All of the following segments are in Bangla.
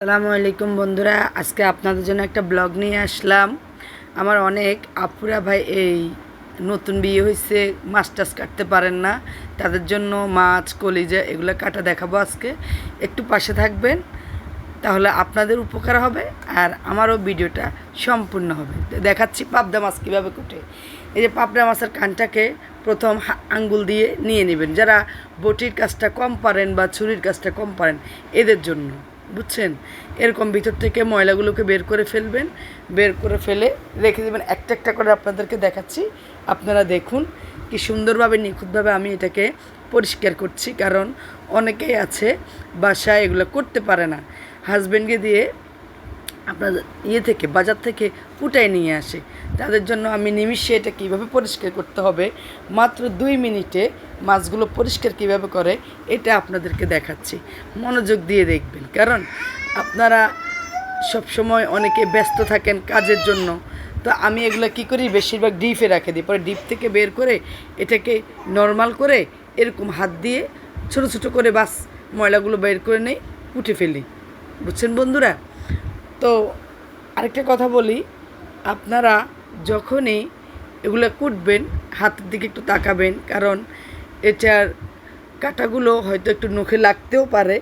আসসালামু আলাইকুম বন্ধুরা, আজকে আপনাদের জন্য একটা ব্লগ নিয়ে আসলাম। আমার অনেক আপুরা ভাই এই নতুন বিয়ে হয়েছে, মাছ টাছ কাটতে পারেন না, তাদের জন্য মাছ কলিজা এগুলো কাটা দেখাবো আজকে। একটু পাশে থাকবেন, তাহলে আপনাদের উপকার হবে আর আমারও ভিডিওটা সম্পূর্ণ হবে। দেখাচ্ছি পাবদা মাছ কীভাবে কুটে। এই যে পাবদা মাছের কানটাকে প্রথম আঙ্গুল দিয়ে নিয়ে নেবেন, যারা বটির কাজটা কম পারেন বা ছুরির কাজটা কম পারেন এদের জন্য, বুঝছেন। এরকম ভিতর থেকে ময়লাগুলোকে বের করে ফেলবেন, বের করে ফেলে রেখে দেবেন। একটা একটা করে আপনাদেরকে দেখাচ্ছি, আপনারা দেখুন কি সুন্দরভাবে নিখুঁতভাবে আমি এটাকে পরিষ্কার করছি। কারণ অনেকেই আছে বাসায় এগুলো করতে পারে না, হাজব্যান্ডকে দিয়ে আপনার থেকে বাজার থেকে কুটাই নিয়ে আসে। তাদের জন্য আমি নিমিষে এটা কীভাবে পরিষ্কার করতে হবে, মাত্র 2 মিনিটে মাছগুলো পরিষ্কার কীভাবে করে এটা আপনাদেরকে দেখাচ্ছি। মনোযোগ দিয়ে দেখবেন, কারণ আপনারা সবসময় অনেকে ব্যস্ত থাকেন কাজের জন্য। তো আমি এগুলো কী করি, বেশিরভাগ ডিপে রাখে দিই, পরে ডিপ থেকে বের করে এটাকে নর্মাল করে এরকম হাত দিয়ে ছোটো ছোটো করে বাস ময়লাগুলো বের করে নেই, কুটে ফেলি, বুঝছেন বন্ধুরা। তো আরেকটা কথা বলি, আপনারা যখনই এগুলো কুটবেন হাতের দিকে একটু তাকাবেন, কারণ এটার কাঁটাগুলো হয়তো একটু নখে লাগতেও পারে,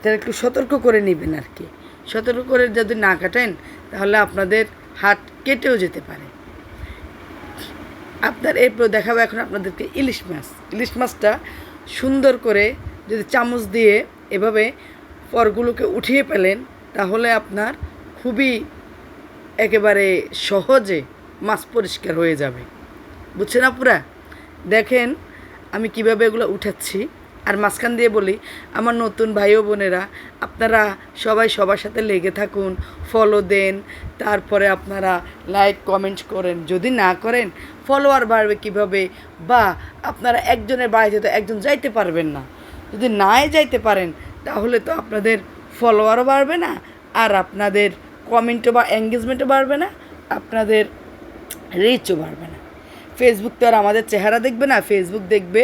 তাহলে একটু সতর্ক করে নেবেন আর কি। সতর্ক করে যদি না কাটেন তাহলে আপনাদের হাত কেটেও যেতে পারে। আপনার এরপর দেখাবো এখন আপনাদেরকে ইলিশ মাছ। ইলিশ মাছটা সুন্দর করে যদি চামচ দিয়ে এভাবে পরগুলোকে উঠিয়ে পেলেন তাহলে আপনার খুবই একেবারে সহজে মাছ পরিষ্কার হয়ে যাবে, বুঝছেন আপুরা। দেখেন আমি কিভাবে এগুলো উঠাচ্ছি। আর মাঝখান দিয়ে বলি, আমার নতুন ভাই ও বোনেরা, আপনারা সবাই সবার সাথে লেগে থাকুন, ফলো দেন, তারপরে আপনারা লাইক কমেন্ট করেন। যদি না করেন ফলোয়ার বাড়বে কিভাবে, বা আপনারা একজনের বাড়িতে তো একজন যাইতে পারবেন না। যদি নাই যাইতে পারেন তাহলে তো আপনাদের ফলোয়ারও বাড়বে না, আর আপনাদের কমেন্টও বা এঙ্গেজমেন্টও বাড়বে না, আপনাদের রিচও বাড়বে না। ফেসবুক তো আর আমাদের চেহারা দেখবে না, ফেসবুক দেখবে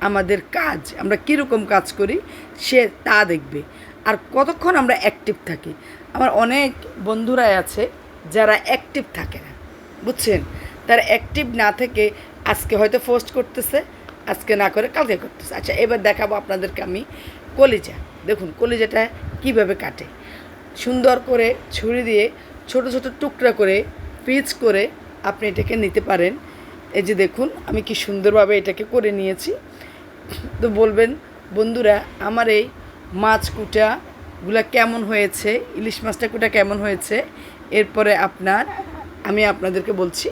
আমাদের কাজ, আমরা কীরকম কাজ করি সে তা দেখবে, আর কতক্ষণ আমরা অ্যাক্টিভ থাকি। আমার অনেক বন্ধুরাই আছে যারা অ্যাক্টিভ থাকে না, বুঝছেন। তারা অ্যাক্টিভ না থেকে আজকে হয়তো পোস্ট করতেছে, আজকে না করে কালকে করতেছে। আচ্ছা, এবার দেখাবো আপনাদেরকে আমি কলিজা। দেখুন কলিজাটা কীভাবে কাটে। সুন্দর করে ছুরি দিয়ে ছোট ছোট টুকরা করে পিচ করে আপনি এটাকে নিতে পারেন। এই যে দেখুন আমি কি সুন্দরভাবে এটাকে করে নিয়েছি। তো বলবেন বন্ধুরা, আমার এই মাছ কুটাগুলো কেমন হয়েছে, ইলিশ মাছটা কুটা কেমন হয়েছে, এরপরে আমি আপনাদেরকে বলছি।